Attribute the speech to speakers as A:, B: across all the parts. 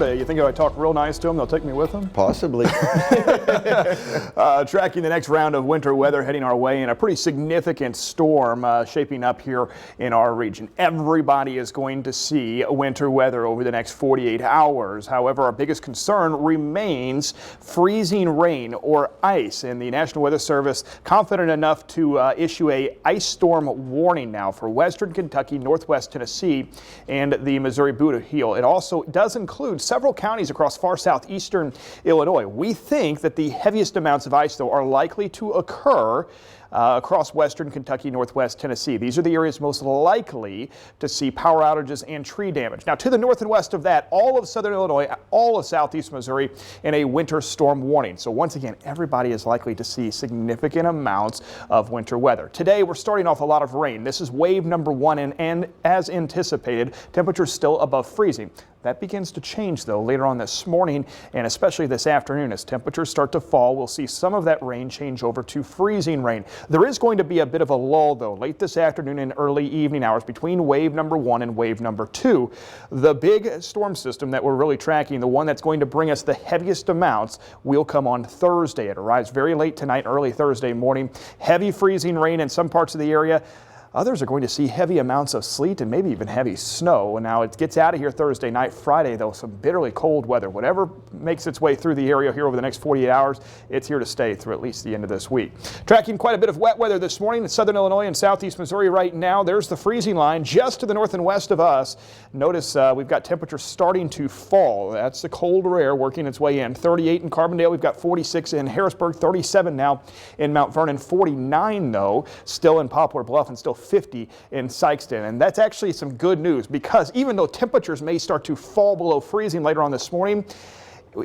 A: You think if I talk real nice to them, they'll take me with them?
B: Possibly.
A: Tracking the next round of winter weather heading our way, and a pretty significant storm shaping up here in our region. Everybody is going to see winter weather over the next 48 hours. However, our biggest concern remains freezing rain or ice, and the National Weather Service confident enough to issue a ice storm warning now for western Kentucky, northwest Tennessee, and the Missouri Boot Heel. It also does include several counties across far southeastern Illinois. We think that the heaviest amounts of ice, though, are likely to occur across western Kentucky, northwest Tennessee. These are the areas most likely to see power outages and tree damage. Now, to the north and west of that, all of southern Illinois, all of southeast Missouri in a winter storm warning. So once again, everybody is likely to see significant amounts of winter weather. Today, we're starting off a lot of rain. This is wave number one, and as anticipated, temperatures still above freezing. That begins to change, though, later on this morning and especially this afternoon. As temperatures start to fall, we'll see some of that rain change over to freezing rain. There is going to be a bit of a lull, though, late this afternoon and early evening hours between wave number one and wave number two. The big storm system that we're really tracking, the one that's going to bring us the heaviest amounts, will come on Thursday. It arrives very late tonight, early Thursday morning. Heavy freezing rain in some parts of the area. Others are going to see heavy amounts of sleet and maybe even heavy snow. And now it gets out of here Thursday night. Friday, though, some bitterly cold weather. Whatever makes its way through the area here over the next 48 hours, it's here to stay through at least the end of this week. Tracking quite a bit of wet weather this morning in southern Illinois and southeast Missouri right now. There's the freezing line just to the north and west of us. Notice we've got temperatures starting to fall. That's the colder air working its way in. 38 in Carbondale. We've got 46 in Harrisburg, 37 now in Mount Vernon, 49 though still in Poplar Bluff, and still 50 in Sikeston. And that's actually some good news, because even though temperatures may start to fall below freezing later on this morning,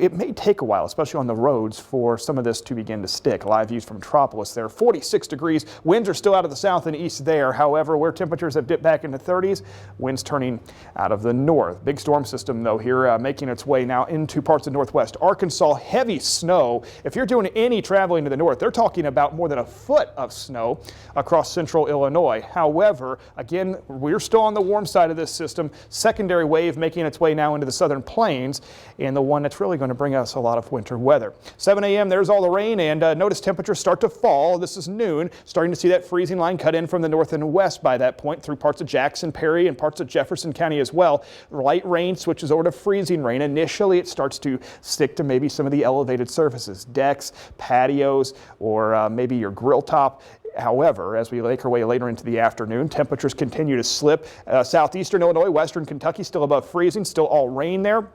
A: it may take a while, especially on the roads, for some of this to begin to stick. Live views from Metropolis there, 46 degrees. Winds are still out of the south and east there. However, where temperatures have dipped back into 30s, winds turning out of the north. Big storm system, though, here making its way now into parts of northwest Arkansas. Heavy snow. If you're doing any traveling to the north, they're talking about more than a foot of snow across central Illinois. However, again, we're still on the warm side of this system. Secondary wave making its way now into the southern plains, and the one that's really going to bring us a lot of winter weather. 7 a.m. there's all the rain, and notice temperatures start to fall. This is noon, starting to see that freezing line cut in from the north and west by that point through parts of Jackson, Perry, and parts of Jefferson County as well. Light rain switches over to freezing rain. Initially, it starts to stick to maybe some of the elevated surfaces, decks, patios, or maybe your grill top. However, as we make our way later into the afternoon, temperatures continue to slip. Southeastern Illinois, western Kentucky still above freezing, still all rain there.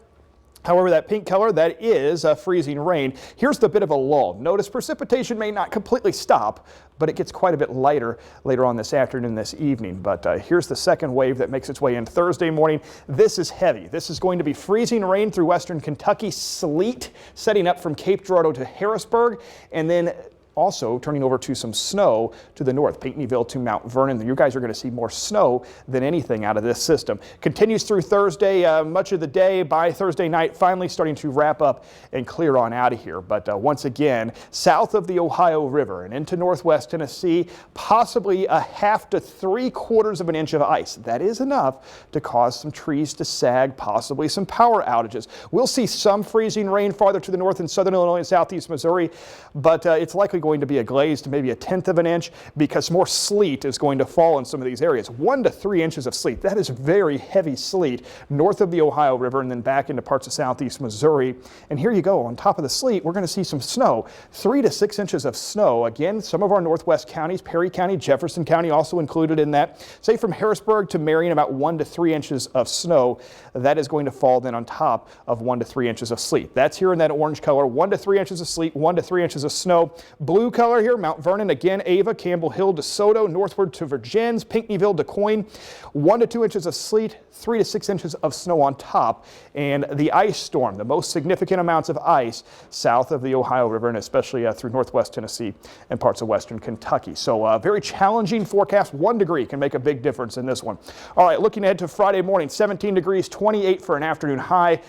A: However, that pink color, that is freezing rain. Here's the bit of a lull. Notice precipitation may not completely stop, but it gets quite a bit lighter later on this afternoon, this evening. But here's the second wave that makes its way in Thursday morning. This is heavy. This is going to be freezing rain through western Kentucky, sleet setting up from Cape Girardeau to Harrisburg, and then also turning over to some snow to the north, Pinckneyville to Mount Vernon. You guys are going to see more snow than anything out of this system. Continues through Thursday, much of the day. By Thursday night, finally starting to wrap up and clear on out of here. But once again, south of the Ohio River and into northwest Tennessee, possibly a half to 3/4 of an inch of ice. That is enough to cause some trees to sag, possibly some power outages. We'll see some freezing rain farther to the north in southern Illinois and southeast Missouri, but it's likely going to be a glaze to maybe a 1/10 of an inch, because more sleet is going to fall in some of these areas. 1 to 3 inches of sleet. That is very heavy sleet north of the Ohio River and then back into parts of southeast Missouri. And here you go. On top of the sleet, we're going to see some snow. 3 to 6 inches of snow. Again, some of our northwest counties, Perry County, Jefferson County also included in that. Say from Harrisburg to Marion, about 1 to 3 inches of snow. That is going to fall then on top of 1 to 3 inches of sleet. That's here in that orange color. 1 to 3 inches of sleet, 1 to 3 inches of snow. Blue color here, Mount Vernon, again, Ava, Campbell Hill, DeSoto, northward to Virgins, Pinckneyville, DeCoin, 1 to 2 inches of sleet, 3 to 6 inches of snow on top. And the ice storm, the most significant amounts of ice south of the Ohio River, and especially through northwest Tennessee and parts of western Kentucky. So very challenging forecast. 1 degree can make a big difference in this one. All right, looking ahead to Friday morning, 17 degrees, 28 for an afternoon high.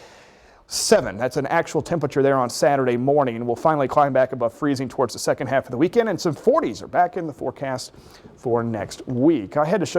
A: 7. That's an actual temperature there on Saturday morning. And we'll finally climb back above freezing towards the second half of the weekend, and some 40s are back in the forecast for next week. I had to show